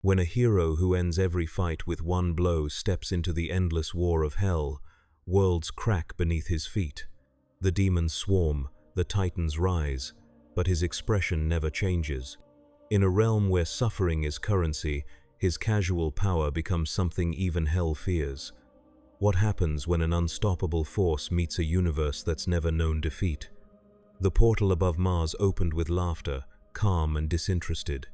When a hero who ends every fight with one blow steps into the endless war of hell, worlds crack beneath his feet. The demons swarm, the titans rise, but his expression never changes. In a realm where suffering is currency, his casual power becomes something even hell fears. What happens when an unstoppable force meets a universe that's never known defeat? The portal above Mars opened with laughter, calm and disinterested.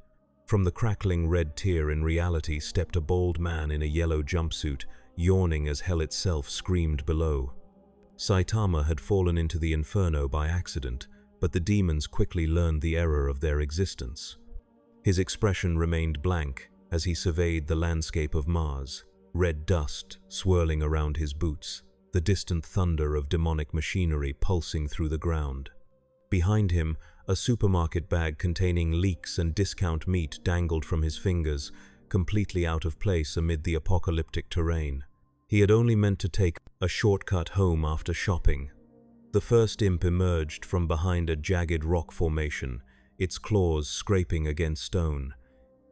From the crackling red tier in reality stepped a bald man in a yellow jumpsuit, yawning as hell itself screamed below. Saitama had fallen into the inferno by accident, but the demons quickly learned the error of their existence. His expression remained blank as he surveyed the landscape of Mars, red dust swirling around his boots, the distant thunder of demonic machinery pulsing through the ground. Behind him, a supermarket bag containing leeks and discount meat dangled from his fingers, completely out of place amid the apocalyptic terrain. He had only meant to take a shortcut home after shopping. The first imp emerged from behind a jagged rock formation, its claws scraping against stone.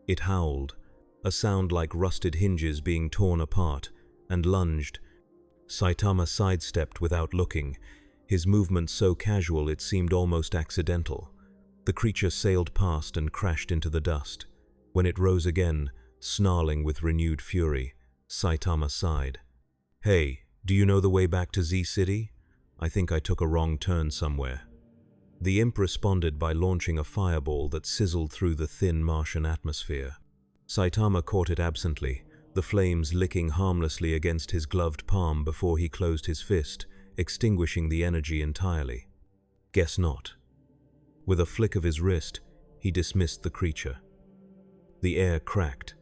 It howled, a sound like rusted hinges being torn apart, and lunged. Saitama sidestepped without looking, his movement so casual it seemed almost accidental. The creature sailed past and crashed into the dust. When it rose again, snarling with renewed fury, Saitama sighed. "Hey, do you know the way back to Z City? I think I took a wrong turn somewhere." The imp responded by launching a fireball that sizzled through the thin Martian atmosphere. Saitama caught it absently, the flames licking harmlessly against his gloved palm before he closed his fist, extinguishing the energy entirely. Guess not. With a flick of his wrist, he dismissed the creature. The air cracked.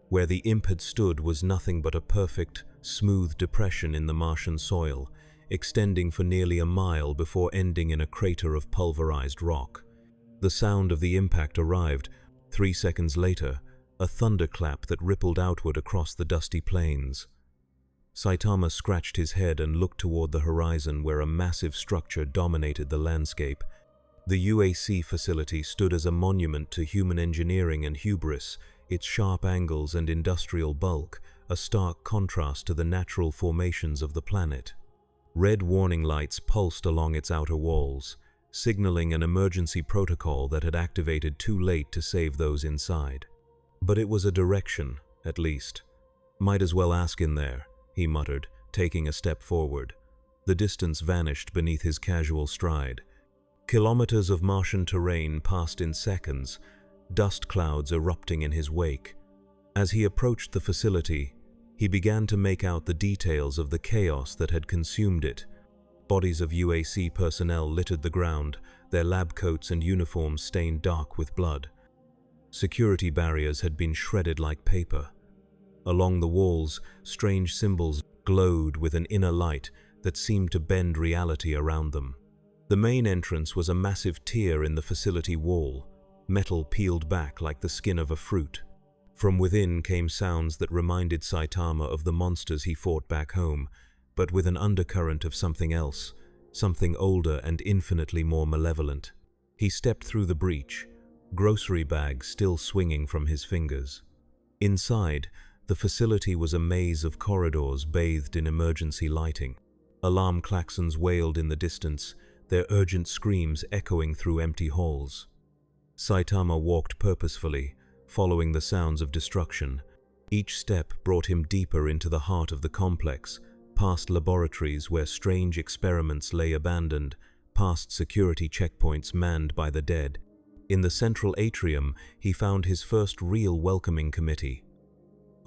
Where the imp had stood was nothing but a perfect, smooth depression in the Martian soil, extending for nearly a mile before ending in a crater of pulverized rock. The sound of the impact arrived. 3 seconds later, a thunderclap that rippled outward across the dusty plains. Saitama scratched his head and looked toward the horizon where a massive structure dominated the landscape. The UAC facility stood as a monument to human engineering and hubris, its sharp angles and industrial bulk, a stark contrast to the natural formations of the planet. Red warning lights pulsed along its outer walls, signaling an emergency protocol that had activated too late to save those inside. But it was a direction, at least. "Might as well ask in there," he muttered, taking a step forward. The distance vanished beneath his casual stride. Kilometers of Martian terrain passed in seconds, dust clouds erupting in his wake. As he approached the facility, he began to make out the details of the chaos that had consumed it. Bodies of UAC personnel littered the ground, their lab coats and uniforms stained dark with blood. Security barriers had been shredded like paper. Along the walls, strange symbols glowed with an inner light that seemed to bend reality around them. The main entrance was a massive tear in the facility wall, metal peeled back like the skin of a fruit. From within came sounds that reminded Saitama of the monsters he fought back home, but with an undercurrent of something else, something older and infinitely more malevolent. He stepped through the breach, grocery bags still swinging from his fingers. Inside, the facility was a maze of corridors bathed in emergency lighting. Alarm klaxons wailed in the distance, their urgent screams echoing through empty halls. Saitama walked purposefully, following the sounds of destruction. Each step brought him deeper into the heart of the complex, past laboratories where strange experiments lay abandoned, past security checkpoints manned by the dead. In the central atrium, he found his first real welcoming committee.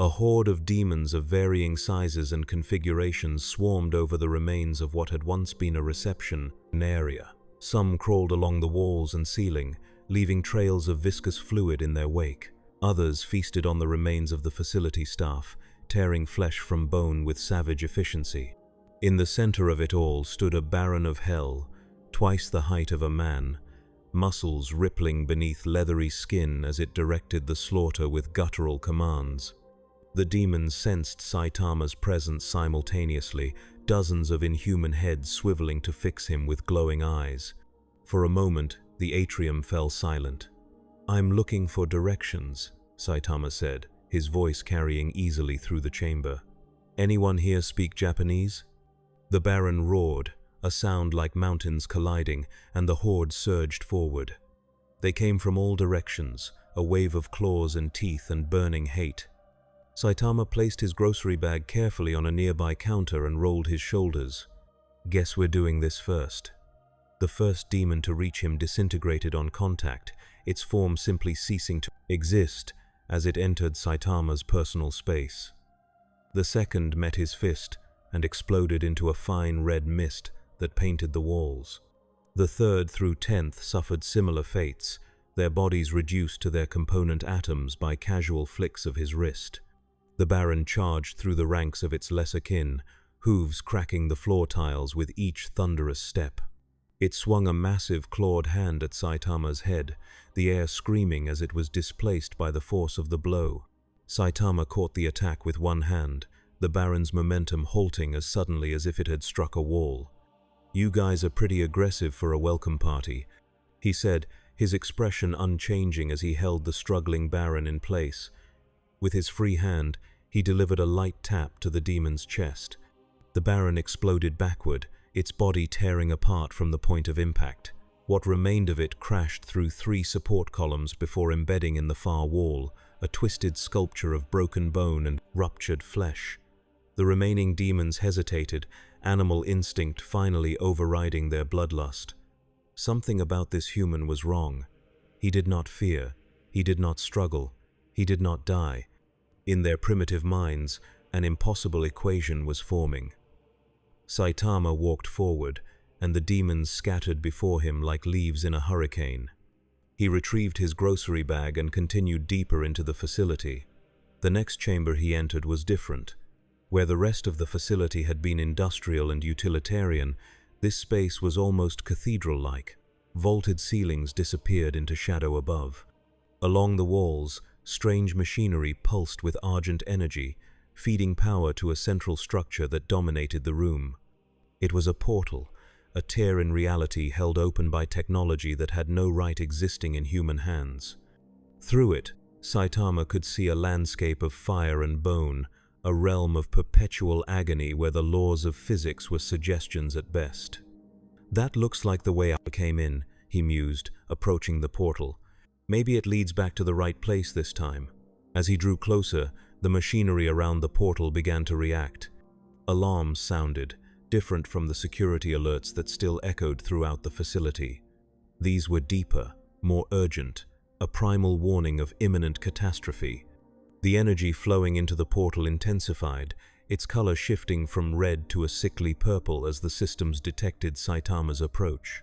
A horde of demons of varying sizes and configurations swarmed over the remains of what had once been a reception area. Some crawled along the walls and ceiling, leaving trails of viscous fluid in their wake. Others feasted on the remains of the facility staff, tearing flesh from bone with savage efficiency. In the center of it all stood a baron of hell, twice the height of a man, muscles rippling beneath leathery skin as it directed the slaughter with guttural commands. The demons sensed Saitama's presence simultaneously, dozens of inhuman heads swiveling to fix him with glowing eyes. For a moment, the atrium fell silent. "I'm looking for directions," Saitama said, his voice carrying easily through the chamber. "Anyone here speak Japanese?" The Baron roared, a sound like mountains colliding, and the horde surged forward. They came from all directions, a wave of claws and teeth and burning hate. Saitama placed his grocery bag carefully on a nearby counter and rolled his shoulders. "Guess we're doing this first." The first demon to reach him disintegrated on contact, its form simply ceasing to exist as it entered Saitama's personal space. The second met his fist and exploded into a fine red mist that painted the walls. The third through 10th suffered similar fates, their bodies reduced to their component atoms by casual flicks of his wrist. The Baron charged through the ranks of its lesser kin, hooves cracking the floor tiles with each thunderous step. It swung a massive clawed hand at Saitama's head, the air screaming as it was displaced by the force of the blow. Saitama caught the attack with one hand, the Baron's momentum halting as suddenly as if it had struck a wall. "You guys are pretty aggressive for a welcome party," he said, his expression unchanging as he held the struggling Baron in place. With his free hand, he delivered a light tap to the demon's chest. The Baron exploded backward, its body tearing apart from the point of impact. What remained of it crashed through 3 support columns before embedding in the far wall, a twisted sculpture of broken bone and ruptured flesh. The remaining demons hesitated, animal instinct finally overriding their bloodlust. Something about this human was wrong. He did not fear, he did not struggle, he did not die. In their primitive minds, an impossible equation was forming. Saitama walked forward, and the demons scattered before him like leaves in a hurricane. He retrieved his grocery bag and continued deeper into the facility. The next chamber he entered was different. Where the rest of the facility had been industrial and utilitarian, this space was almost cathedral-like. Vaulted ceilings disappeared into shadow above. Along the walls, strange machinery pulsed with argent energy, feeding power to a central structure that dominated the room. It was a portal, a tear in reality held open by technology that had no right existing in human hands. Through it, Saitama could see a landscape of fire and bone, a realm of perpetual agony where the laws of physics were suggestions at best. "That looks like the way I came in," he mused, approaching the portal. "Maybe it leads back to the right place this time." As he drew closer, the machinery around the portal began to react. Alarms sounded, different from the security alerts that still echoed throughout the facility. These were deeper, more urgent, a primal warning of imminent catastrophe. The energy flowing into the portal intensified, its color shifting from red to a sickly purple as the systems detected Saitama's approach.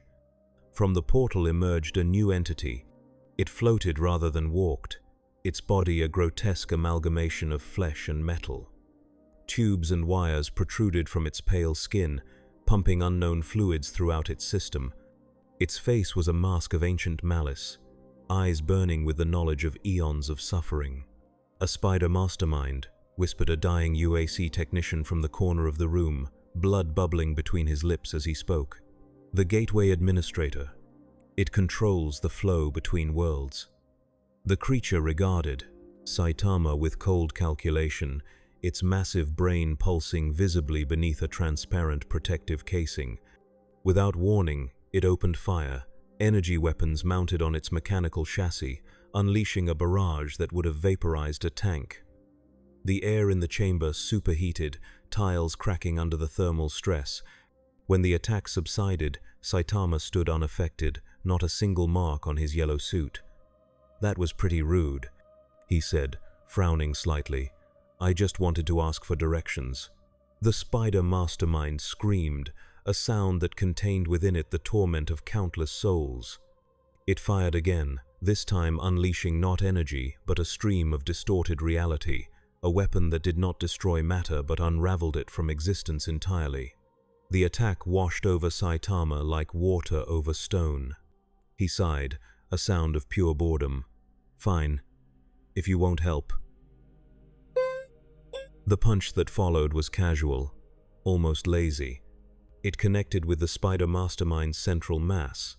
From the portal emerged a new entity. It floated rather than walked, its body a grotesque amalgamation of flesh and metal. Tubes and wires protruded from its pale skin, pumping unknown fluids throughout its system. Its face was a mask of ancient malice, eyes burning with the knowledge of eons of suffering. "A spider mastermind," whispered a dying UAC technician from the corner of the room, blood bubbling between his lips as he spoke. "The Gateway Administrator. It controls the flow between worlds." The creature regarded Saitama with cold calculation, its massive brain pulsing visibly beneath a transparent protective casing. Without warning, it opened fire, energy weapons mounted on its mechanical chassis, unleashing a barrage that would have vaporized a tank. The air in the chamber superheated, tiles cracking under the thermal stress. When the attack subsided, Saitama stood unaffected, not a single mark on his yellow suit. "That was pretty rude," he said, frowning slightly. "I just wanted to ask for directions." The spider mastermind screamed, a sound that contained within it the torment of countless souls. It fired again, this time unleashing not energy, but a stream of distorted reality, a weapon that did not destroy matter but unraveled it from existence entirely. The attack washed over Saitama like water over stone. He sighed, a sound of pure boredom. "Fine, if you won't help." The punch that followed was casual, almost lazy. It connected with the spider mastermind's central mass,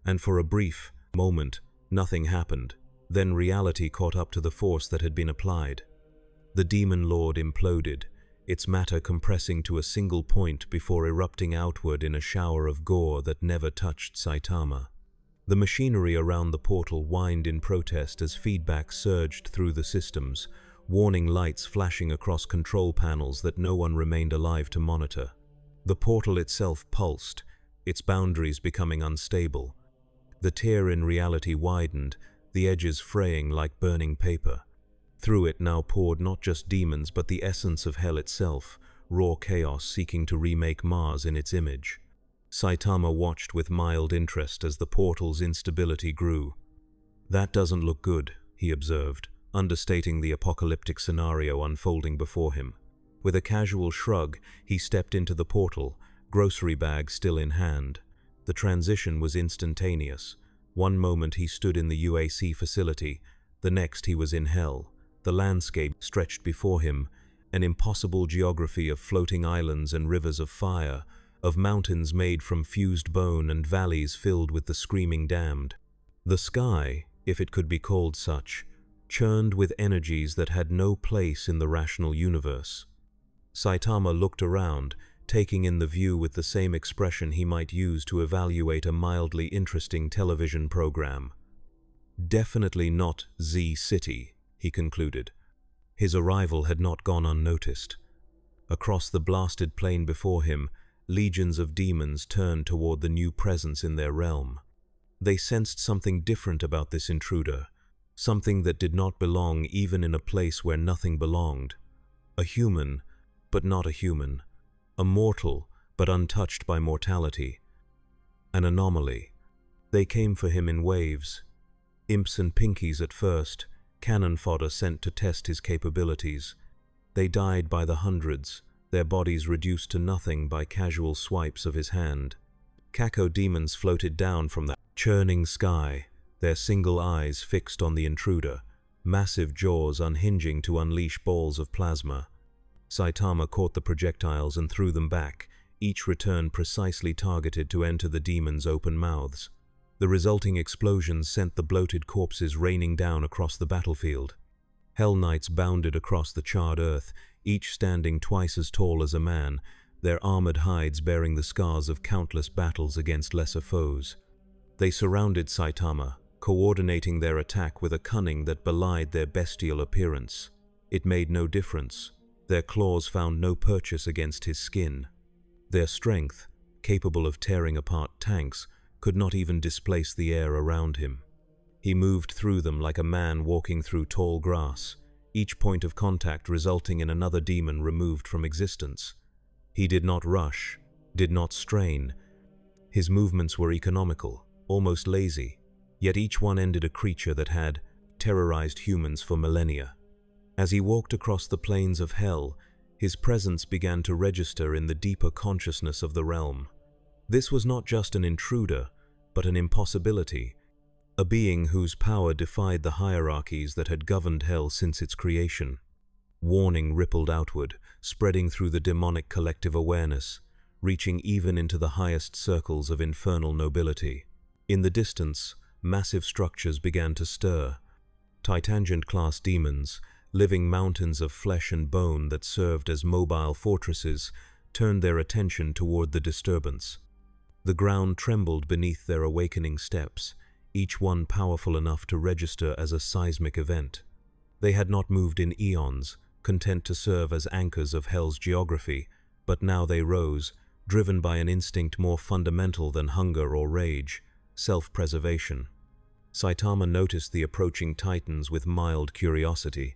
and for a brief moment, nothing happened. Then reality caught up to the force that had been applied. The demon lord imploded, its matter compressing to a single point before erupting outward in a shower of gore that never touched Saitama. The machinery around the portal whined in protest as feedback surged through the systems, warning lights flashing across control panels that no one remained alive to monitor. The portal itself pulsed, its boundaries becoming unstable. The tear in reality widened, the edges fraying like burning paper. Through it now poured not just demons but the essence of hell itself, raw chaos seeking to remake Mars in its image. Saitama watched with mild interest as the portal's instability grew. "That doesn't look good," he observed, understating the apocalyptic scenario unfolding before him. With a casual shrug, he stepped into the portal, grocery bag still in hand. The transition was instantaneous. One moment he stood in the UAC facility, the next he was in hell. The landscape stretched before him, an impossible geography of floating islands and rivers of fire, of mountains made from fused bone and valleys filled with the screaming damned. The sky, if it could be called such, churned with energies that had no place in the rational universe. Saitama looked around, taking in the view with the same expression he might use to evaluate a mildly interesting television program. Definitely not Z City, he concluded. His arrival had not gone unnoticed. Across the blasted plain before him, legions of demons turned toward the new presence in their realm. They sensed something different about this intruder, something that did not belong even in a place where nothing belonged. A human, but not a human. A mortal, but untouched by mortality. An anomaly. They came for him in waves. Imps and pinkies at first, cannon fodder sent to test his capabilities. They died by the hundreds, their bodies reduced to nothing by casual swipes of his hand. Caco demons floated down from that churning sky, their single eyes fixed on the intruder, massive jaws unhinging to unleash balls of plasma. Saitama caught the projectiles and threw them back, each return precisely targeted to enter the demons' open mouths. The resulting explosions sent the bloated corpses raining down across the battlefield. Hell Knights bounded across the charred earth, each standing twice as tall as a man, their armored hides bearing the scars of countless battles against lesser foes. They surrounded Saitama, coordinating their attack with a cunning that belied their bestial appearance. It made no difference. Their claws found no purchase against his skin. Their strength, capable of tearing apart tanks, could not even displace the air around him. He moved through them like a man walking through tall grass, each point of contact resulting in another demon removed from existence. He did not rush, did not strain. His movements were economical, almost lazy, yet each one ended a creature that had terrorized humans for millennia. As he walked across the plains of hell, his presence began to register in the deeper consciousness of the realm. This was not just an intruder, but an impossibility, a being whose power defied the hierarchies that had governed hell since its creation. Warning rippled outward, spreading through the demonic collective awareness, reaching even into the highest circles of infernal nobility. In the distance, massive structures began to stir. Titangent-class demons, living mountains of flesh and bone that served as mobile fortresses, turned their attention toward the disturbance. The ground trembled beneath their awakening steps, each one powerful enough to register as a seismic event. They had not moved in eons, content to serve as anchors of hell's geography, but now they rose, driven by an instinct more fundamental than hunger or rage, self-preservation. Saitama noticed the approaching titans with mild curiosity.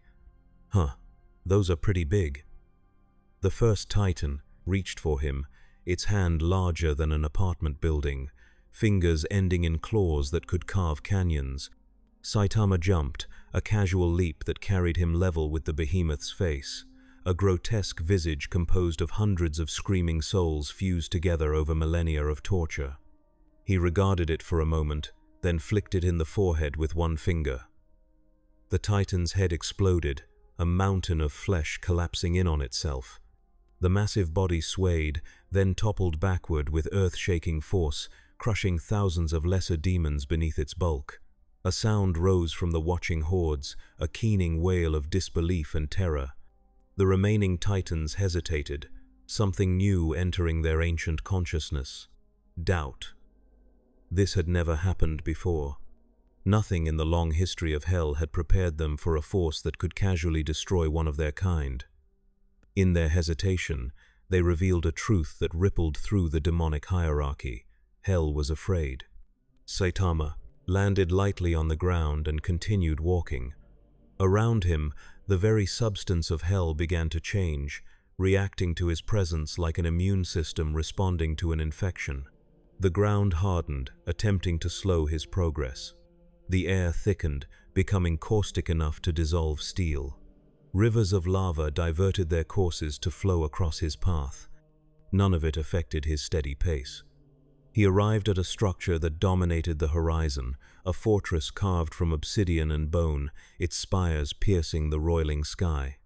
Those are pretty big. The first titan reached for him, its hand larger than an apartment building, fingers ending in claws that could carve canyons. Saitama jumped, a casual leap that carried him level with the behemoth's face, a grotesque visage composed of hundreds of screaming souls fused together over millennia of torture. He regarded it for a moment, then flicked it in the forehead with one finger. The titan's head exploded, a mountain of flesh collapsing in on itself. The massive body swayed, then toppled backward with earth-shaking force, crushing thousands of lesser demons beneath its bulk. A sound rose from the watching hordes, a keening wail of disbelief and terror. The remaining titans hesitated, something new entering their ancient consciousness. Doubt. This had never happened before. Nothing in the long history of hell had prepared them for a force that could casually destroy one of their kind. In their hesitation, they revealed a truth that rippled through the demonic hierarchy. Hell was afraid. Saitama landed lightly on the ground and continued walking. Around him, the very substance of hell began to change, reacting to his presence like an immune system responding to an infection. The ground hardened, attempting to slow his progress. The air thickened, becoming caustic enough to dissolve steel. Rivers of lava diverted their courses to flow across his path. None of it affected his steady pace. He arrived at a structure that dominated the horizon, a fortress carved from obsidian and bone, its spires piercing the roiling sky.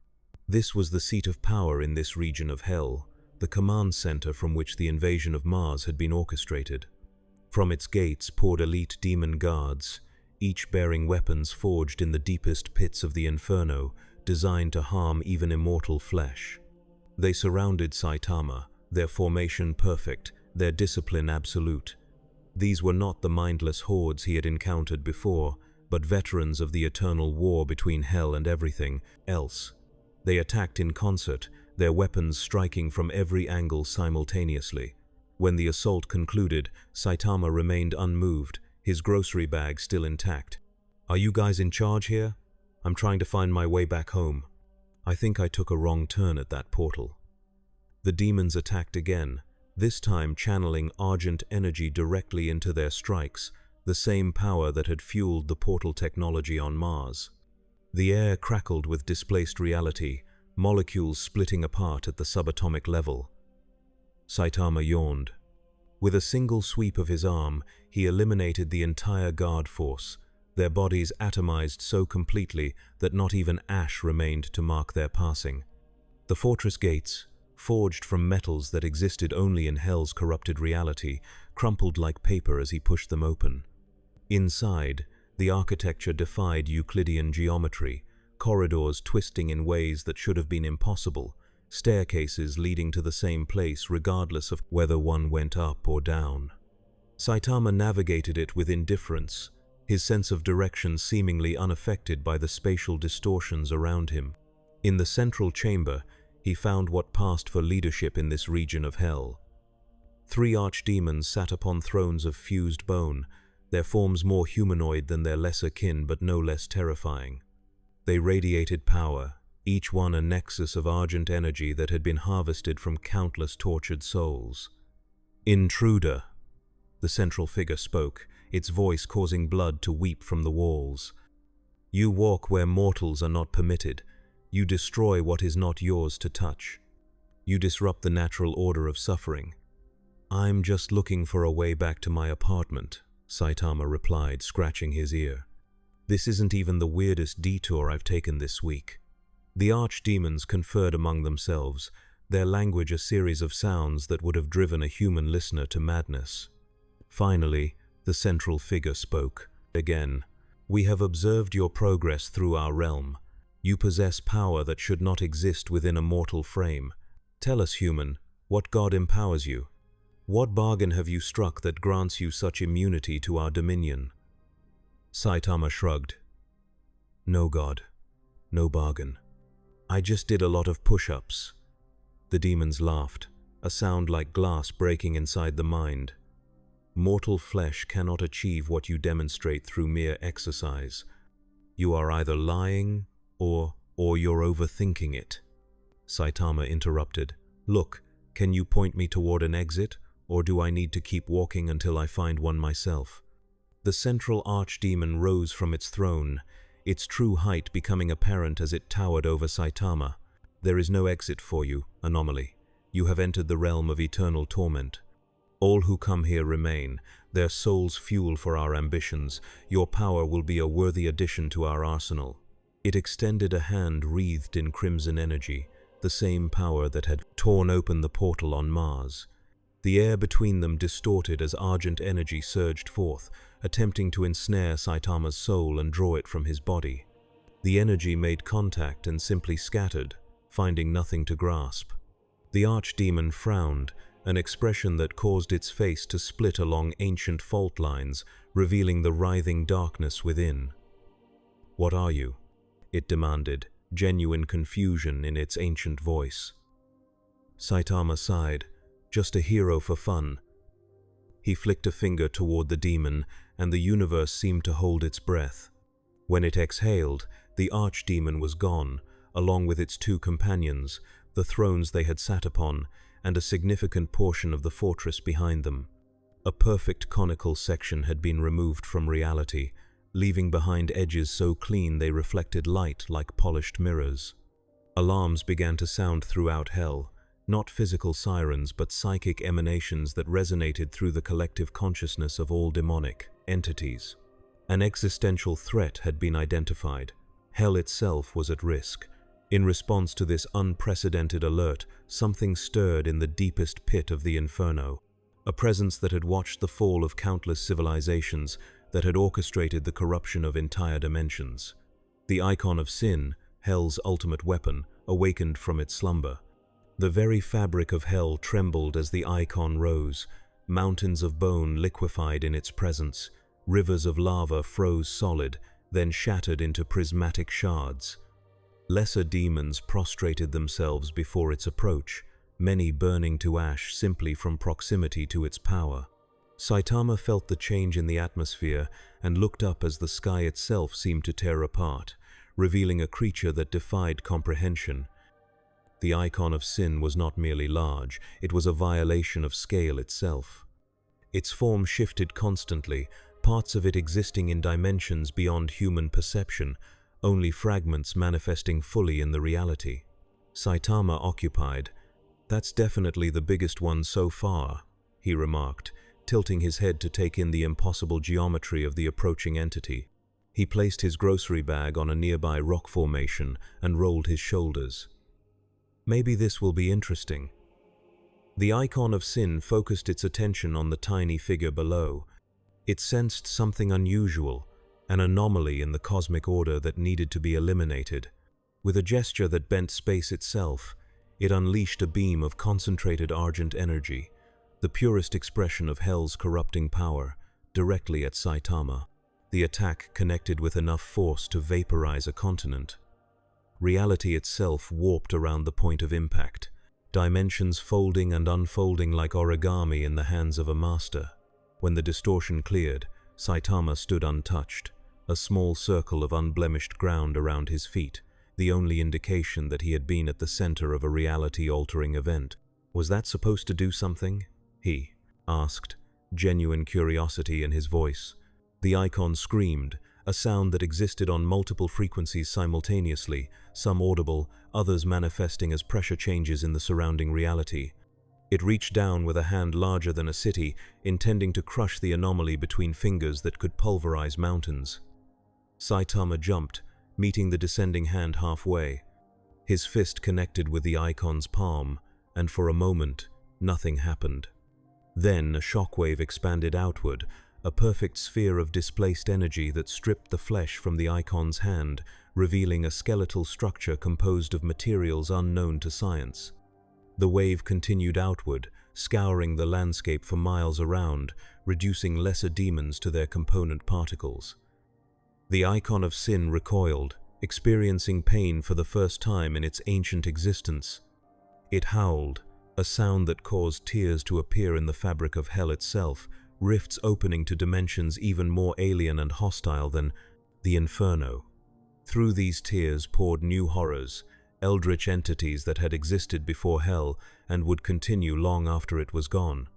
This was the seat of power in this region of hell, the command center from which the invasion of Mars had been orchestrated. From its gates poured elite demon guards, each bearing weapons forged in the deepest pits of the inferno, designed to harm even immortal flesh. They surrounded Saitama, their formation perfect, their discipline absolute. These were not the mindless hordes he had encountered before, but veterans of the eternal war between hell and everything else. They attacked in concert, their weapons striking from every angle simultaneously. When the assault concluded, Saitama remained unmoved, his grocery bag still intact. "Are you guys in charge here? I'm trying to find my way back home. I think I took a wrong turn at that portal." The demons attacked again, this time channeling argent energy directly into their strikes, the same power that had fueled the portal technology on Mars. The air crackled with displaced reality, molecules splitting apart at the subatomic level. Saitama yawned. With a single sweep of his arm, he eliminated the entire guard force, their bodies atomized so completely that not even ash remained to mark their passing. The fortress gates, forged from metals that existed only in Hell's corrupted reality, crumpled like paper as he pushed them open. Inside, the architecture defied Euclidean geometry, corridors twisting in ways that should have been impossible, staircases leading to the same place regardless of whether one went up or down. Saitama navigated it with indifference, his sense of direction seemingly unaffected by the spatial distortions around him. In the central chamber, he found what passed for leadership in this region of hell. 3 archdemons sat upon thrones of fused bone, their forms more humanoid than their lesser kin but no less terrifying. They radiated power, each one a nexus of argent energy that had been harvested from countless tortured souls. "Intruder," the central figure spoke, its voice causing blood to weep from the walls. "You walk where mortals are not permitted. You destroy what is not yours to touch. You disrupt the natural order of suffering." "I'm just looking for a way back to my apartment," Saitama replied, scratching his ear. "This isn't even the weirdest detour I've taken this week." The archdemons conferred among themselves, their language a series of sounds that would have driven a human listener to madness. Finally, the central figure spoke again. "We have observed your progress through our realm. You possess power that should not exist within a mortal frame. Tell us, human, what god empowers you? What bargain have you struck that grants you such immunity to our dominion?" Saitama shrugged. "No god, no bargain. I just did a lot of push-ups." The demons laughed, a sound like glass breaking inside the mind. "Mortal flesh cannot achieve what you demonstrate through mere exercise. You are either lying or you're overthinking it." Saitama interrupted. "Look, can you point me toward an exit, or do I need to keep walking until I find one myself?" The central archdemon rose from its throne, its true height becoming apparent as it towered over Saitama. "There is no exit for you, Anomaly. You have entered the realm of eternal torment. All who come here remain, their souls fuel for our ambitions. Your power will be a worthy addition to our arsenal." It extended a hand wreathed in crimson energy, the same power that had torn open the portal on Mars. The air between them distorted as argent energy surged forth, attempting to ensnare Saitama's soul and draw it from his body. The energy made contact and simply scattered, finding nothing to grasp. The archdemon frowned, an expression that caused its face to split along ancient fault lines, revealing the writhing darkness within. "What are you?" it demanded, genuine confusion in its ancient voice. Saitama sighed. "Just a hero for fun." He flicked a finger toward the demon, and the universe seemed to hold its breath. When it exhaled, the archdemon was gone, along with its two companions, the thrones they had sat upon, and a significant portion of the fortress behind them. A perfect conical section had been removed from reality, leaving behind edges so clean they reflected light like polished mirrors. Alarms began to sound throughout Hell, not physical sirens but psychic emanations that resonated through the collective consciousness of all demonic entities. An existential threat had been identified. Hell itself was at risk. In response to this unprecedented alert, something stirred in the deepest pit of the inferno, a presence that had watched the fall of countless civilizations, that had orchestrated the corruption of entire dimensions. The icon of sin, Hell's ultimate weapon, awakened from its slumber. The very fabric of Hell trembled as the icon rose. Mountains of bone liquefied in its presence. Rivers of lava froze solid, then shattered into prismatic shards. Lesser demons prostrated themselves before its approach, many burning to ash simply from proximity to its power. Saitama felt the change in the atmosphere and looked up as the sky itself seemed to tear apart, revealing a creature that defied comprehension. The icon of sin was not merely large, it was a violation of scale itself. Its form shifted constantly, parts of it existing in dimensions beyond human perception, only fragments manifesting fully in the reality. Saitama occupied. "That's definitely the biggest one so far," he remarked, tilting his head to take in the impossible geometry of the approaching entity. He placed his grocery bag on a nearby rock formation and rolled his shoulders. "Maybe this will be interesting." The icon of sin focused its attention on the tiny figure below. It sensed something unusual, an anomaly in the cosmic order that needed to be eliminated. With a gesture that bent space itself, it unleashed a beam of concentrated argent energy, the purest expression of Hell's corrupting power, directly at Saitama. The attack connected with enough force to vaporize a continent. Reality itself warped around the point of impact, dimensions folding and unfolding like origami in the hands of a master. When the distortion cleared, Saitama stood untouched, a small circle of unblemished ground around his feet, the only indication that he had been at the center of a reality-altering event. "Was that supposed to do something?" he asked, genuine curiosity in his voice. The icon screamed, a sound that existed on multiple frequencies simultaneously, some audible, others manifesting as pressure changes in the surrounding reality. It reached down with a hand larger than a city, intending to crush the anomaly between fingers that could pulverize mountains. Saitama jumped, meeting the descending hand halfway. His fist connected with the icon's palm, and for a moment, nothing happened. Then a shockwave expanded outward, a perfect sphere of displaced energy that stripped the flesh from the icon's hand, revealing a skeletal structure composed of materials unknown to science. The wave continued outward, scouring the landscape for miles around, reducing lesser demons to their component particles. The icon of sin recoiled, experiencing pain for the first time in its ancient existence. It howled, a sound that caused tears to appear in the fabric of Hell itself, rifts opening to dimensions even more alien and hostile than the inferno. Through these tears poured new horrors, eldritch entities that had existed before Hell and would continue long after it was gone.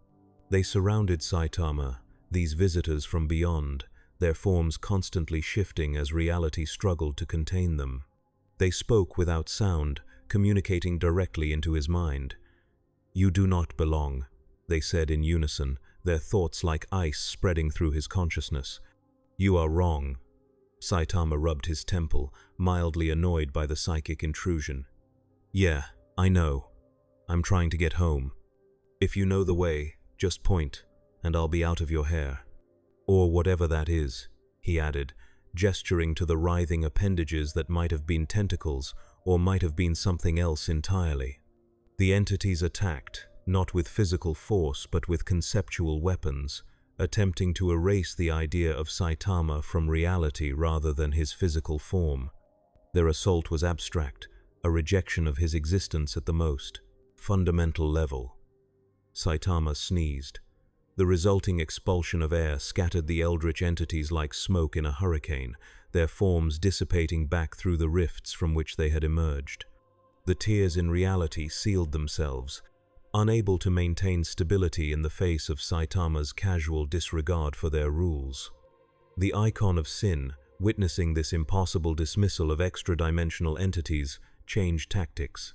They surrounded Saitama, these visitors from beyond, their forms constantly shifting as reality struggled to contain them. They spoke without sound, communicating directly into his mind. "You do not belong," they said in unison, their thoughts like ice spreading through his consciousness. "You are wrong." Saitama rubbed his temple, mildly annoyed by the psychic intrusion. "Yeah, I know. I'm trying to get home. If you know the way, Just point, and I'll be out of your hair. Or whatever that is," he added, gesturing to the writhing appendages that might have been tentacles or might have been something else entirely. The entities attacked, not with physical force but with conceptual weapons, attempting to erase the idea of Saitama from reality rather than his physical form. Their assault was abstract, a rejection of his existence at the most fundamental level. Saitama sneezed. The resulting expulsion of air scattered the eldritch entities like smoke in a hurricane, their forms dissipating back through the rifts from which they had emerged. The tears in reality sealed themselves, unable to maintain stability in the face of Saitama's casual disregard for their rules. The icon of sin, witnessing this impossible dismissal of extra-dimensional entities, changed tactics.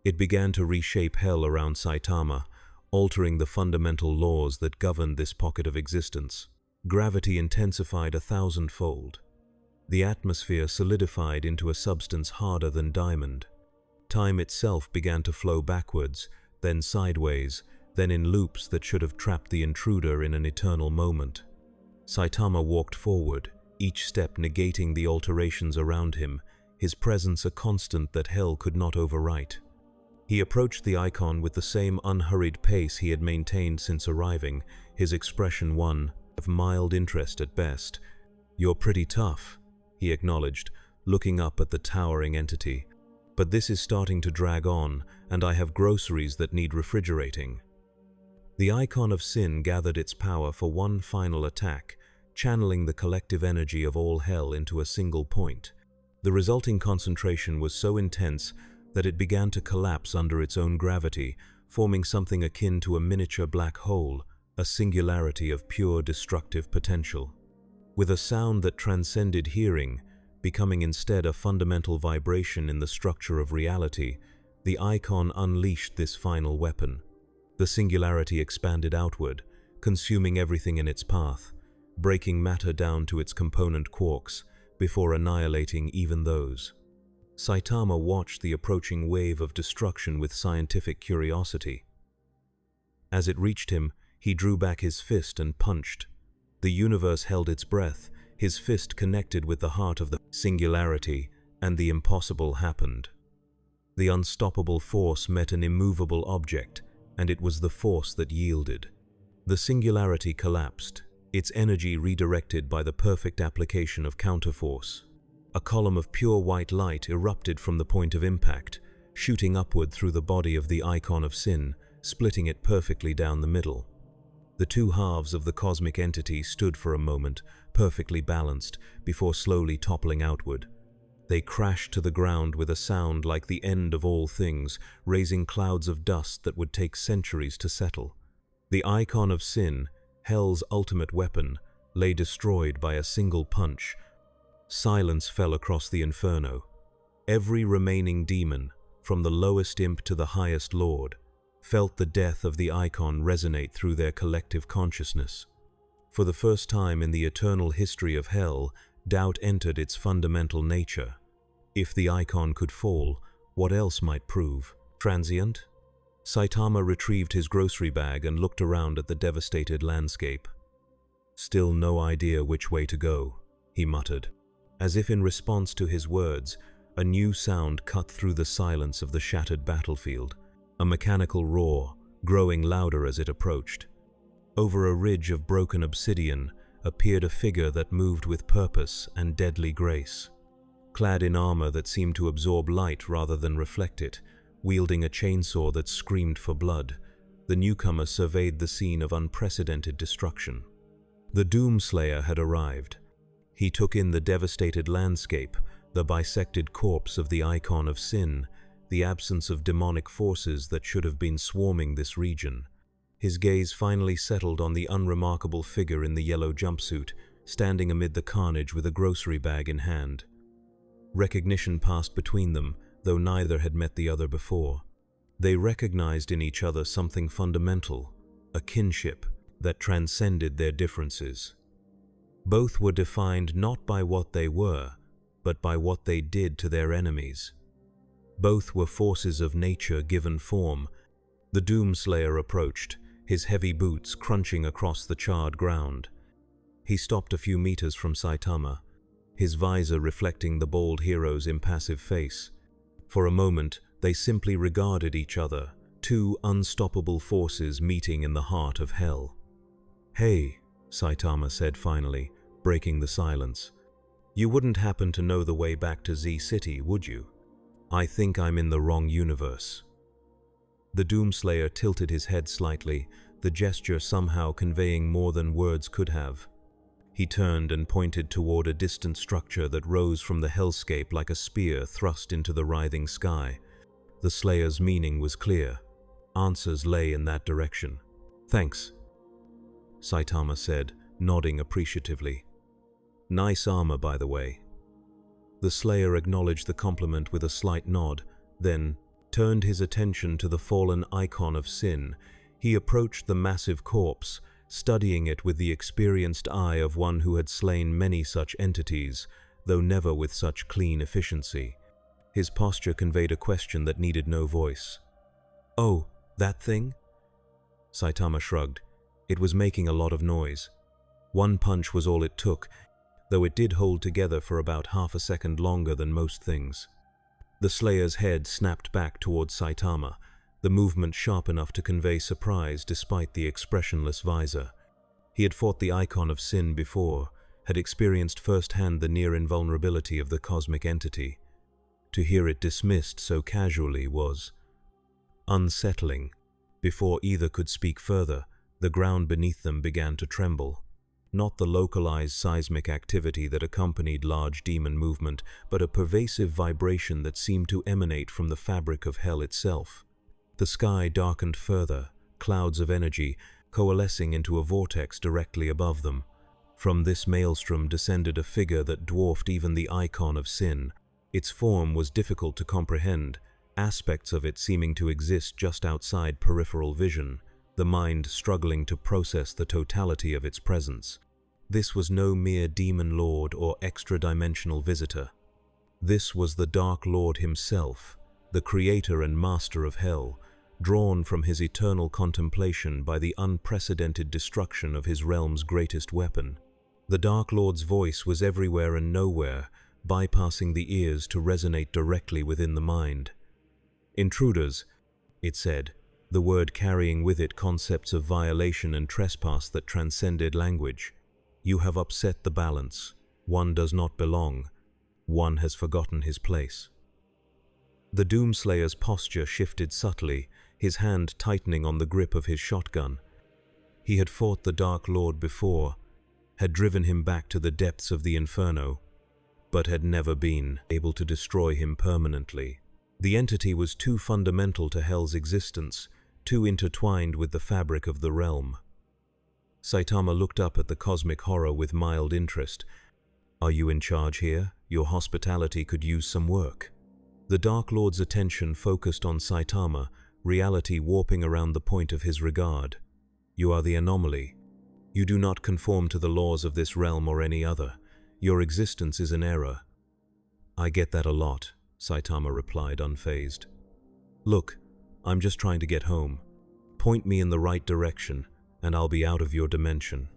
It began to reshape hell around Saitama, altering the fundamental laws that governed this pocket of existence. Gravity intensified 1,000-fold. The atmosphere solidified into a substance harder than diamond. Time itself began to flow backwards, then sideways, then in loops that should have trapped the intruder in an eternal moment. Saitama walked forward, each step negating the alterations around him, his presence a constant that hell could not overwrite. He approached the icon with the same unhurried pace he had maintained since arriving, his expression one of mild interest at best. "You're pretty tough," he acknowledged, looking up at the towering entity. "But this is starting to drag on, and I have groceries that need refrigerating." The icon of sin gathered its power for one final attack, channeling the collective energy of all hell into a single point. The resulting concentration was so intense that it began to collapse under its own gravity, forming something akin to a miniature black hole, a singularity of pure destructive potential. With a sound that transcended hearing, becoming instead a fundamental vibration in the structure of reality, the icon unleashed this final weapon. The singularity expanded outward, consuming everything in its path, breaking matter down to its component quarks, before annihilating even those. Saitama watched the approaching wave of destruction with scientific curiosity. As it reached him, he drew back his fist and punched. The universe held its breath, his fist connected with the heart of the singularity, and the impossible happened. The unstoppable force met an immovable object, and it was the force that yielded. The singularity collapsed, its energy redirected by the perfect application of counterforce. A column of pure white light erupted from the point of impact, shooting upward through the body of the icon of sin, splitting it perfectly down the middle. The two halves of the cosmic entity stood for a moment, perfectly balanced, before slowly toppling outward. They crashed to the ground with a sound like the end of all things, raising clouds of dust that would take centuries to settle. The icon of sin, hell's ultimate weapon, lay destroyed by a single punch. Silence fell across the inferno. Every remaining demon, from the lowest imp to the highest lord, felt the death of the icon resonate through their collective consciousness. For the first time in the eternal history of hell, doubt entered its fundamental nature. If the icon could fall, what else might prove transient? Saitama retrieved his grocery bag and looked around at the devastated landscape. "Still no idea which way to go," he muttered. As if in response to his words, a new sound cut through the silence of the shattered battlefield, a mechanical roar, growing louder as it approached. Over a ridge of broken obsidian appeared a figure that moved with purpose and deadly grace. Clad in armor that seemed to absorb light rather than reflect it, wielding a chainsaw that screamed for blood, the newcomer surveyed the scene of unprecedented destruction. The Doomslayer had arrived. He took in the devastated landscape, the bisected corpse of the icon of sin, the absence of demonic forces that should have been swarming this region. His gaze finally settled on the unremarkable figure in the yellow jumpsuit, standing amid the carnage with a grocery bag in hand. Recognition passed between them, though neither had met the other before. They recognized in each other something fundamental, a kinship that transcended their differences. Both were defined not by what they were, but by what they did to their enemies. Both were forces of nature given form. The Doomslayer approached, his heavy boots crunching across the charred ground. He stopped a few meters from Saitama, his visor reflecting the bald hero's impassive face. For a moment, they simply regarded each other, two unstoppable forces meeting in the heart of hell. "Hey," Saitama said finally, breaking the silence. "You wouldn't happen to know the way back to Z City, would you? I think I'm in the wrong universe." The Doomslayer tilted his head slightly, the gesture somehow conveying more than words could have. He turned and pointed toward a distant structure that rose from the hellscape like a spear thrust into the writhing sky. The Slayer's meaning was clear. Answers lay in that direction. "Thanks," Saitama said, nodding appreciatively. "Nice armor, by the way." The Slayer acknowledged the compliment with a slight nod, then turned his attention to the fallen icon of sin. He approached the massive corpse, studying it with the experienced eye of one who had slain many such entities, though never with such clean efficiency. His posture conveyed a question that needed no voice. "Oh, that thing?" Saitama shrugged. It was making a lot of noise. One punch was all it took, though it did hold together for about half a second longer than most things. The Slayer's head snapped back towards Saitama, the movement sharp enough to convey surprise despite the expressionless visor. He had fought the icon of sin before, had experienced firsthand the near invulnerability of the cosmic entity. To hear it dismissed so casually was unsettling. Before either could speak further, the ground beneath them began to tremble. Not the localized seismic activity that accompanied large demon movement, but a pervasive vibration that seemed to emanate from the fabric of hell itself. The sky darkened further, clouds of energy coalescing into a vortex directly above them. From this maelstrom descended a figure that dwarfed even the icon of sin. Its form was difficult to comprehend, aspects of it seeming to exist just outside peripheral vision, the mind struggling to process the totality of its presence. This was no mere demon lord or extra-dimensional visitor. This was the Dark Lord himself, the creator and master of hell, drawn from his eternal contemplation by the unprecedented destruction of his realm's greatest weapon. The Dark Lord's voice was everywhere and nowhere, bypassing the ears to resonate directly within the mind. "Intruders," it said, the word carrying with it concepts of violation and trespass that transcended language. "You have upset the balance. One does not belong. One has forgotten his place." The Doomslayer's posture shifted subtly, his hand tightening on the grip of his shotgun. He had fought the Dark Lord before, had driven him back to the depths of the inferno, but had never been able to destroy him permanently. The entity was too fundamental to hell's existence, too intertwined with the fabric of the realm. Saitama looked up at the cosmic horror with mild interest. "Are you in charge here? Your hospitality could use some work." The Dark Lord's attention focused on Saitama, reality warping around the point of his regard. "You are the anomaly. You do not conform to the laws of this realm or any other. Your existence is an error." "I get that a lot," Saitama replied, unfazed. "Look, I'm just trying to get home. Point me in the right direction, and I'll be out of your dimension."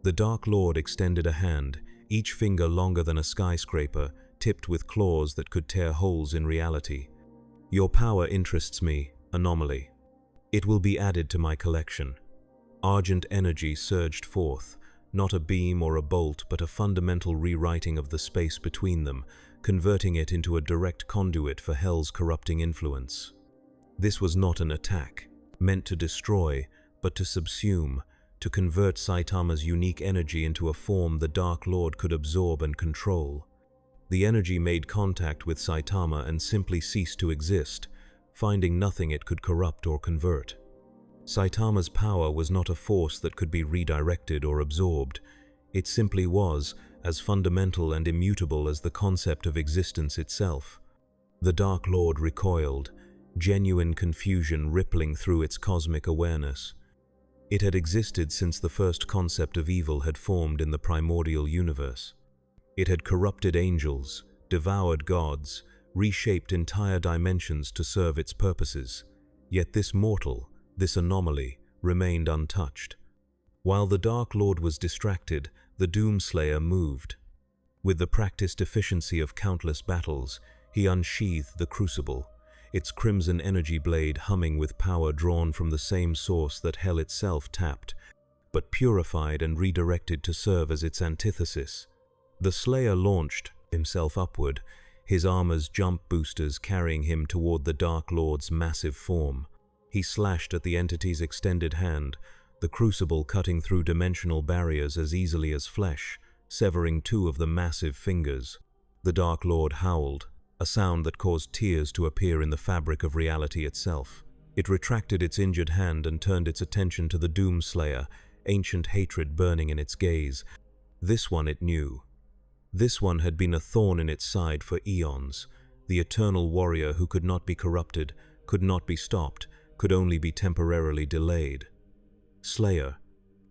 The Dark Lord extended a hand, each finger longer than a skyscraper, tipped with claws that could tear holes in reality. "Your power interests me, anomaly. It will be added to my collection." Argent energy surged forth, not a beam or a bolt, but a fundamental rewriting of the space between them, converting it into a direct conduit for hell's corrupting influence. This was not an attack, meant to destroy, but to subsume, to convert Saitama's unique energy into a form the Dark Lord could absorb and control. The energy made contact with Saitama and simply ceased to exist, finding nothing it could corrupt or convert. Saitama's power was not a force that could be redirected or absorbed. It simply was, as fundamental and immutable as the concept of existence itself. The Dark Lord recoiled, genuine confusion rippling through its cosmic awareness. It had existed since the first concept of evil had formed in the primordial universe. It had corrupted angels, devoured gods, reshaped entire dimensions to serve its purposes. Yet this mortal, this anomaly, remained untouched. While the Dark Lord was distracted, the Doomslayer moved. With the practiced efficiency of countless battles, he unsheathed the crucible, its crimson energy blade humming with power drawn from the same source that hell itself tapped, but purified and redirected to serve as its antithesis. The Slayer launched himself upward, his armor's jump boosters carrying him toward the Dark Lord's massive form. He slashed at the entity's extended hand, the crucible cutting through dimensional barriers as easily as flesh, severing two of the massive fingers. The Dark Lord howled, a sound that caused tears to appear in the fabric of reality itself. It retracted its injured hand and turned its attention to the Doomslayer, ancient hatred burning in its gaze. This one it knew. This one had been a thorn in its side for eons, the eternal warrior who could not be corrupted, could not be stopped, could only be temporarily delayed. Slayer,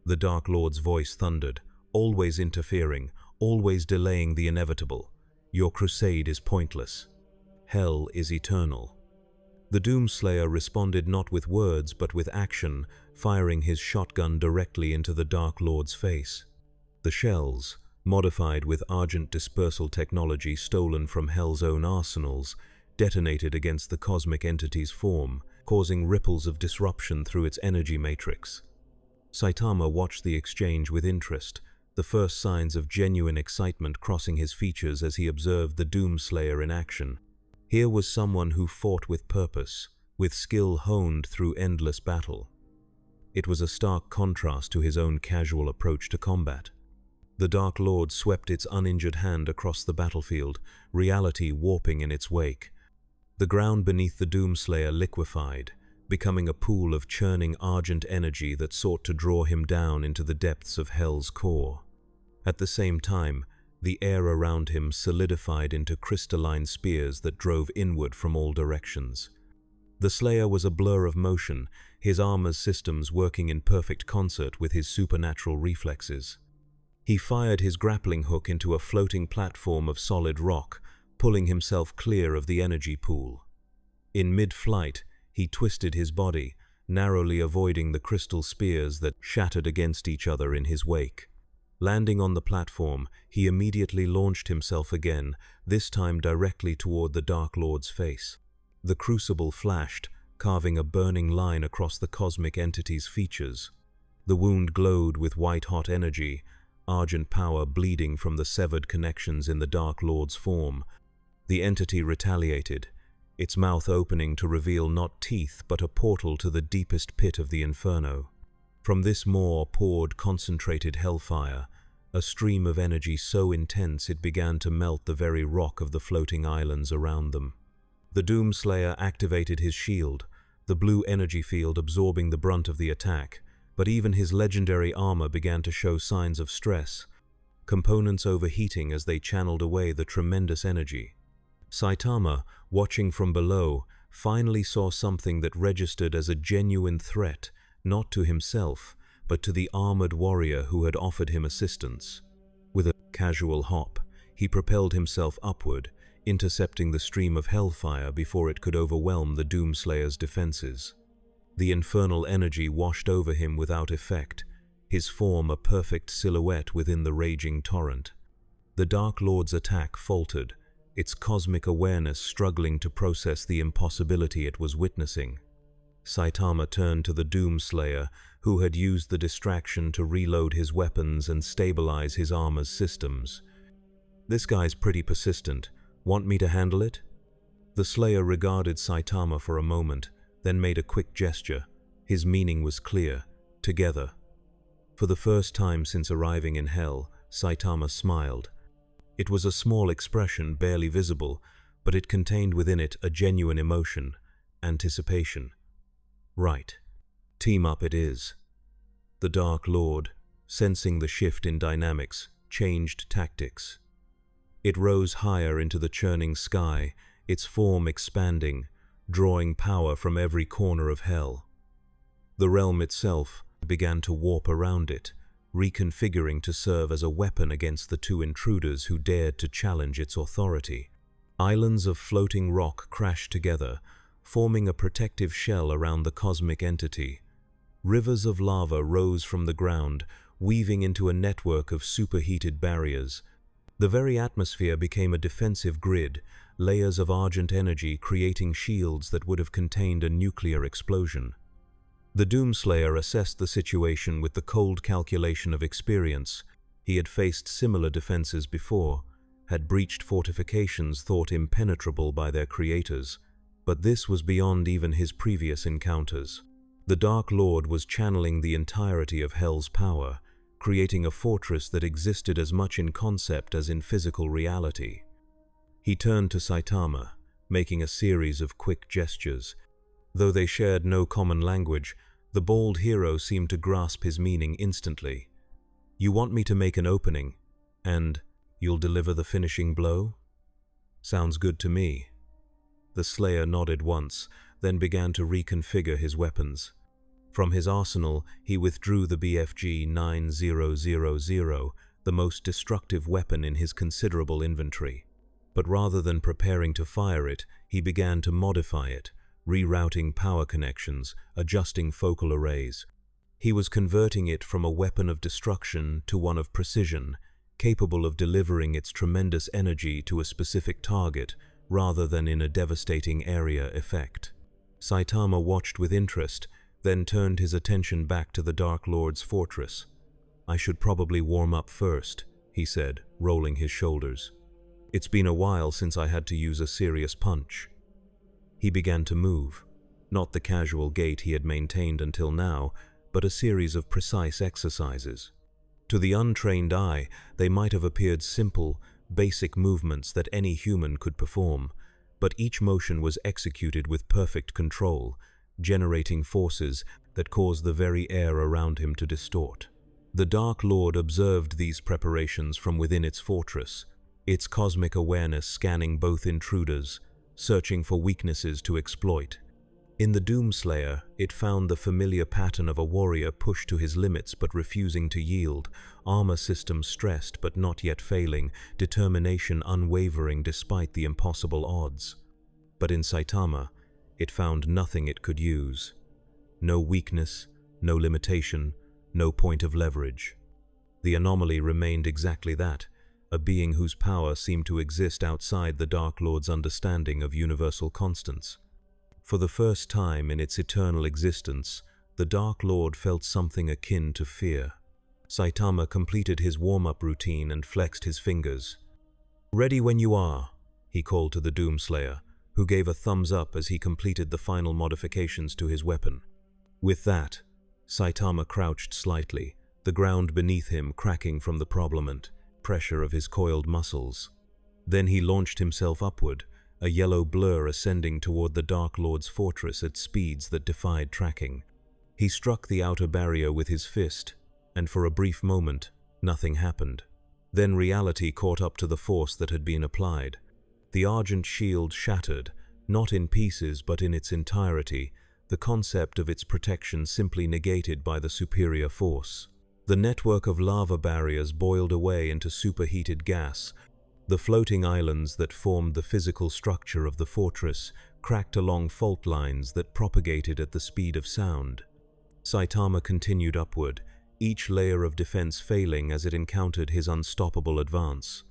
the Dark Lord's voice thundered, always interfering, always delaying the inevitable. Your crusade is pointless. Hell is eternal. The Doomslayer responded not with words but with action, firing his shotgun directly into the Dark Lord's face. The shells, modified with Argent dispersal technology stolen from Hell's own arsenals, detonated against the cosmic entity's form, causing ripples of disruption through its energy matrix. Saitama watched the exchange with interest, the first signs of genuine excitement crossing his features as he observed the Doomslayer in action. Here was someone who fought with purpose, with skill honed through endless battle. It was a stark contrast to his own casual approach to combat. The Dark Lord swept its uninjured hand across the battlefield, reality warping in its wake. The ground beneath the Doomslayer liquefied, becoming a pool of churning Argent energy that sought to draw him down into the depths of Hell's core. At the same time, the air around him solidified into crystalline spears that drove inward from all directions. The Slayer was a blur of motion, his armor's systems working in perfect concert with his supernatural reflexes. He fired his grappling hook into a floating platform of solid rock, pulling himself clear of the energy pool. In mid-flight, he twisted his body, narrowly avoiding the crystal spears that shattered against each other in his wake. Landing on the platform, he immediately launched himself again, this time directly toward the Dark Lord's face. The crucible flashed, carving a burning line across the cosmic entity's features. The wound glowed with white-hot energy, Argent power bleeding from the severed connections in the Dark Lord's form. The entity retaliated, its mouth opening to reveal not teeth but a portal to the deepest pit of the inferno. From this maw poured concentrated hellfire, a stream of energy so intense it began to melt the very rock of the floating islands around them. The Doomslayer activated his shield, the blue energy field absorbing the brunt of the attack, but even his legendary armor began to show signs of stress, components overheating as they channeled away the tremendous energy. Saitama, watching from below, finally saw something that registered as a genuine threat, not to himself, but to the armored warrior who had offered him assistance. With a casual hop, he propelled himself upward, intercepting the stream of hellfire before it could overwhelm the Doomslayer's defenses. The infernal energy washed over him without effect, his form a perfect silhouette within the raging torrent. The Dark Lord's attack faltered, its cosmic awareness struggling to process the impossibility it was witnessing. Saitama turned to the Doomslayer, who had used the distraction to reload his weapons and stabilize his armor's systems. "This guy's pretty persistent. Want me to handle it?" The Slayer regarded Saitama for a moment, then made a quick gesture. His meaning was clear. Together. For the first time since arriving in Hell, Saitama smiled. It was a small expression, barely visible, but it contained within it a genuine emotion, anticipation. Right. Team up it is. The Dark Lord, sensing the shift in dynamics, changed tactics. It rose higher into the churning sky, its form expanding, drawing power from every corner of Hell. The realm itself began to warp around it, reconfiguring to serve as a weapon against the two intruders who dared to challenge its authority. Islands of floating rock crashed together, forming a protective shell around the cosmic entity. Rivers of lava rose from the ground, weaving into a network of superheated barriers. The very atmosphere became a defensive grid, layers of argent energy creating shields that would have contained a nuclear explosion. The Doomslayer assessed the situation with the cold calculation of experience. He had faced similar defenses before, had breached fortifications thought impenetrable by their creators, but this was beyond even his previous encounters. The Dark Lord was channeling the entirety of Hell's power, creating a fortress that existed as much in concept as in physical reality. He turned to Saitama, making a series of quick gestures. Though they shared no common language, the bald hero seemed to grasp his meaning instantly. "You want me to make an opening, and you'll deliver the finishing blow? Sounds good to me." The Slayer nodded once, then began to reconfigure his weapons. From his arsenal, he withdrew the BFG 9000, the most destructive weapon in his considerable inventory. But rather than preparing to fire it, he began to modify it, rerouting power connections, adjusting focal arrays. He was converting it from a weapon of destruction to one of precision, capable of delivering its tremendous energy to a specific target, rather than in a devastating area effect. Saitama watched with interest, then turned his attention back to the Dark Lord's fortress. "I should probably warm up first," he said, rolling his shoulders. "It's been a while since I had to use a serious punch." He began to move, not the casual gait he had maintained until now, but a series of precise exercises. To the untrained eye, they might have appeared simple, basic movements that any human could perform, but each motion was executed with perfect control, generating forces that caused the very air around him to distort. The Dark Lord observed these preparations from within its fortress, its cosmic awareness scanning both intruders, searching for weaknesses to exploit. In the Doomslayer, it found the familiar pattern of a warrior pushed to his limits but refusing to yield, armor systems stressed but not yet failing, determination unwavering despite the impossible odds. But in Saitama, it found nothing it could use. No weakness, no limitation, no point of leverage. The anomaly remained exactly that, a being whose power seemed to exist outside the Dark Lord's understanding of universal constants. For the first time in its eternal existence, the Dark Lord felt something akin to fear. Saitama completed his warm-up routine and flexed his fingers. "Ready when you are," he called to the Doomslayer, who gave a thumbs up as he completed the final modifications to his weapon. With that, Saitama crouched slightly, the ground beneath him cracking from the problematic pressure of his coiled muscles. Then he launched himself upward, a yellow blur ascending toward the Dark Lord's fortress at speeds that defied tracking. He struck the outer barrier with his fist, and for a brief moment, nothing happened. Then reality caught up to the force that had been applied. The argent shield shattered, not in pieces but in its entirety, the concept of its protection simply negated by the superior force. The network of lava barriers boiled away into superheated gas. The floating islands that formed the physical structure of the fortress cracked along fault lines that propagated at the speed of sound. Saitama continued upward, each layer of defense failing as it encountered his unstoppable advance.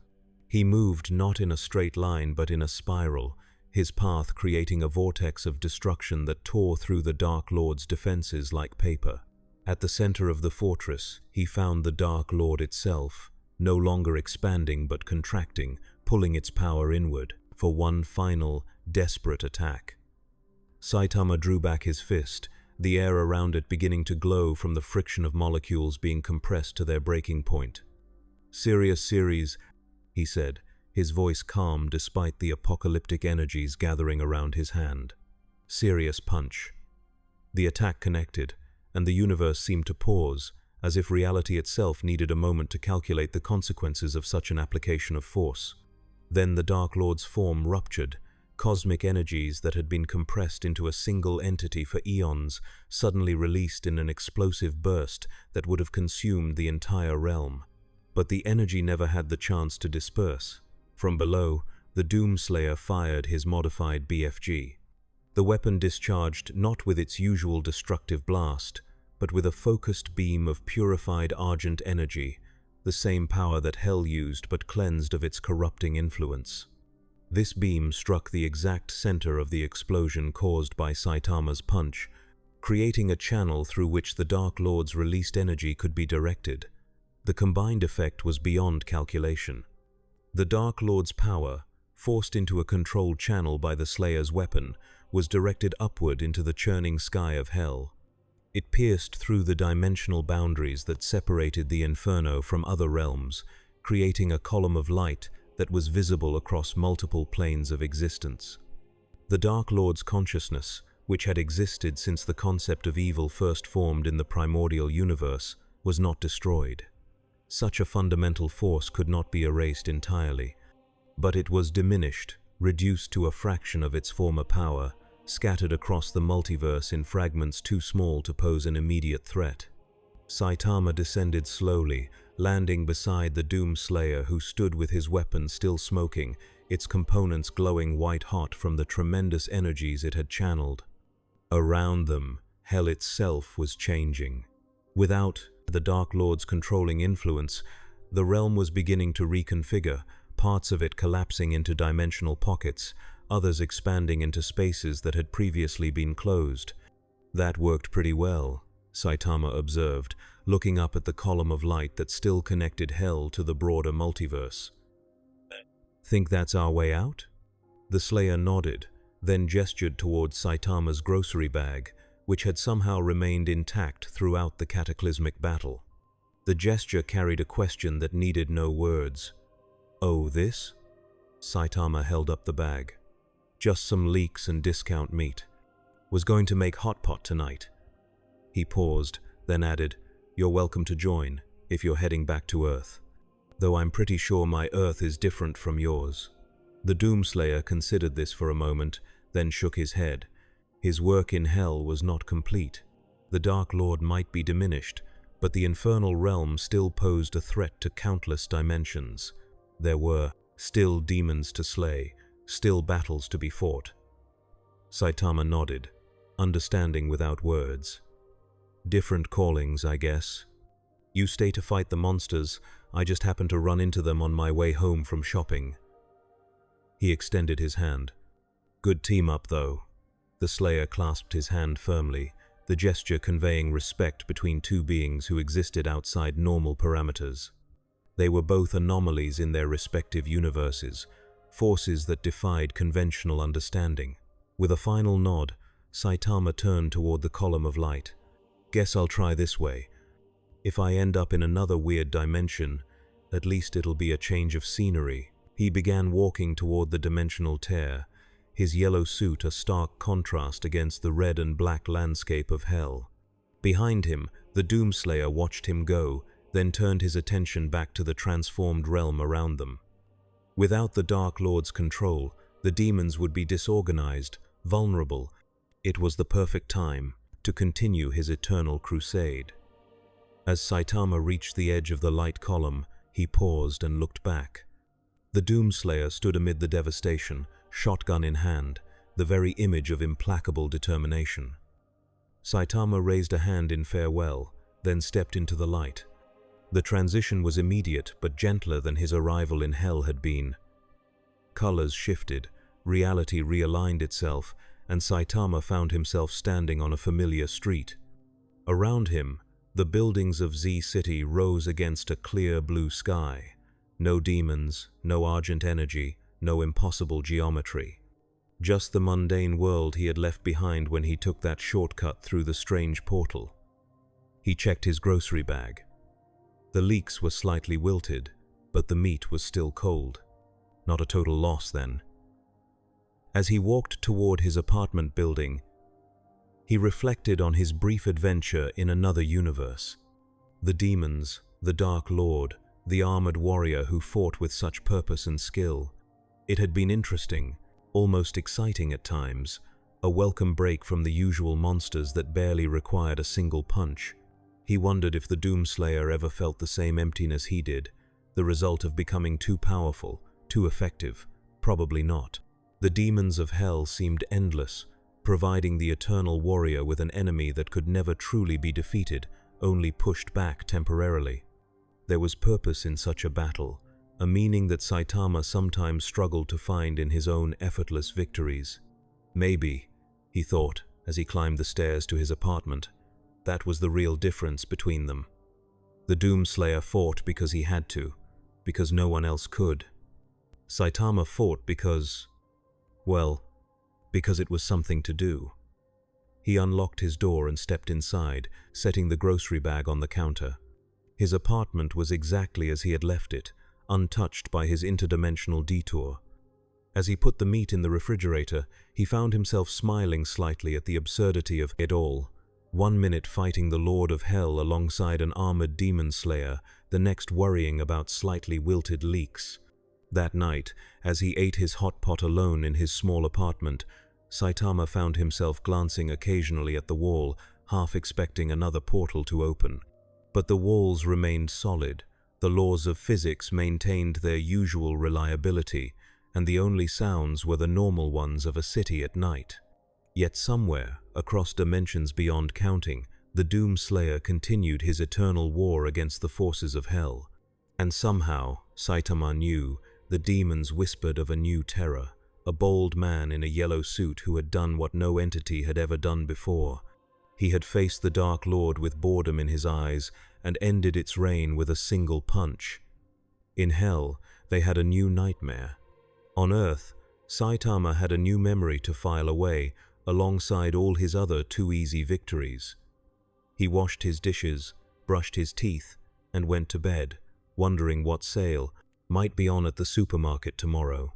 He moved not in a straight line but in a spiral, his path creating a vortex of destruction that tore through the Dark Lord's defenses like paper. At the center of the fortress, he found the Dark Lord itself, no longer expanding but contracting, pulling its power inward for one final, desperate attack. Saitama drew back his fist, the air around it beginning to glow from the friction of molecules being compressed to their breaking point. "Serious series," he said, his voice calm despite the apocalyptic energies gathering around his hand. "Serious punch." The attack connected, and the universe seemed to pause, as if reality itself needed a moment to calculate the consequences of such an application of force. Then the Dark Lord's form ruptured, cosmic energies that had been compressed into a single entity for eons suddenly released in an explosive burst that would have consumed the entire realm. But the energy never had the chance to disperse. From below, the Doomslayer fired his modified BFG. The weapon discharged not with its usual destructive blast, but with a focused beam of purified argent energy, the same power that hell used but cleansed of its corrupting influence. This beam struck the exact center of the explosion caused by Saitama's punch, creating a channel through which the Dark Lord's released energy could be directed. The combined effect was beyond calculation. The Dark Lord's power, forced into a controlled channel by the Slayer's weapon, was directed upward into the churning sky of hell. It pierced through the dimensional boundaries that separated the Inferno from other realms, creating a column of light that was visible across multiple planes of existence. The Dark Lord's consciousness, which had existed since the concept of evil first formed in the primordial universe, was not destroyed. Such a fundamental force could not be erased entirely, but it was diminished, reduced to a fraction of its former power, scattered across the multiverse in fragments too small to pose an immediate threat. Saitama descended slowly, landing beside the Doomslayer, who stood with his weapon still smoking, its components glowing white-hot from the tremendous energies it had channeled. Around them, hell itself was changing. Without the Dark Lord's controlling influence, the realm was beginning to reconfigure, parts of it collapsing into dimensional pockets, others expanding into spaces that had previously been closed. That worked pretty well, Saitama observed, looking up at the column of light that still connected hell to the broader multiverse. Think that's our way out? The Slayer nodded, then gestured towards Saitama's grocery bag, which had somehow remained intact throughout the cataclysmic battle. The gesture carried a question that needed no words. "Oh, this?" Saitama held up the bag. "Just some leeks and discount meat. Was going to make hot pot tonight." He paused, then added, "You're welcome to join, if you're heading back to Earth. Though I'm pretty sure my Earth is different from yours." The Doomslayer considered this for a moment, then shook his head. His work in hell was not complete. The Dark Lord might be diminished, but the infernal realm still posed a threat to countless dimensions. There were still demons to slay, still battles to be fought. Saitama nodded, understanding without words. "Different callings, I guess. You stay to fight the monsters. I just happened to run into them on my way home from shopping." He extended his hand. "Good team up, though." The Slayer clasped his hand firmly, the gesture conveying respect between two beings who existed outside normal parameters. They were both anomalies in their respective universes, forces that defied conventional understanding. With a final nod, Saitama turned toward the column of light. "Guess I'll try this way. If I end up in another weird dimension, at least it'll be a change of scenery." He began walking toward the dimensional tear, his yellow suit a stark contrast against the red and black landscape of hell. Behind him, the Doomslayer watched him go, then turned his attention back to the transformed realm around them. Without the Dark Lord's control, the demons would be disorganized, vulnerable. It was the perfect time to continue his eternal crusade. As Saitama reached the edge of the light column, he paused and looked back. The Doomslayer stood amid the devastation, shotgun in hand, the very image of implacable determination. Saitama raised a hand in farewell, then stepped into the light. The transition was immediate but gentler than his arrival in hell had been. Colors shifted, reality realigned itself, and Saitama found himself standing on a familiar street. Around him, the buildings of Z City rose against a clear blue sky. No demons, no argent energy, no impossible geometry. Just the mundane world he had left behind when he took that shortcut through the strange portal. He checked his grocery bag. The leeks were slightly wilted, but the meat was still cold. Not a total loss, then. As he walked toward his apartment building, he reflected on his brief adventure in another universe. The demons, the Dark Lord, the armored warrior who fought with such purpose and skill. It had been interesting, almost exciting at times, a welcome break from the usual monsters that barely required a single punch. He wondered if the Doomslayer ever felt the same emptiness he did, the result of becoming too powerful, too effective. Probably not. The demons of hell seemed endless, providing the eternal warrior with an enemy that could never truly be defeated, only pushed back temporarily. There was purpose in such a battle, a meaning that Saitama sometimes struggled to find in his own effortless victories. Maybe, he thought as he climbed the stairs to his apartment, that was the real difference between them. The Doomslayer fought because he had to, because no one else could. Saitama fought because it was something to do. He unlocked his door and stepped inside, setting the grocery bag on the counter. His apartment was exactly as he had left it, untouched by his interdimensional detour. As he put the meat in the refrigerator, he found himself smiling slightly at the absurdity of it all. 1 minute fighting the Lord of Hell alongside an armored demon slayer, the next worrying about slightly wilted leeks. That night, as he ate his hot pot alone in his small apartment, Saitama found himself glancing occasionally at the wall, half expecting another portal to open. But the walls remained solid, the laws of physics maintained their usual reliability, and the only sounds were the normal ones of a city at night. Yet somewhere, across dimensions beyond counting, the Doomslayer continued his eternal war against the forces of hell. And somehow, Saitama knew, the demons whispered of a new terror, a bold man in a yellow suit who had done what no entity had ever done before. He had faced the Dark Lord with boredom in his eyes and ended its reign with a single punch. In hell, they had a new nightmare. On Earth, Saitama had a new memory to file away, alongside all his other too easy victories. He washed his dishes, brushed his teeth, and went to bed, wondering what sale might be on at the supermarket tomorrow.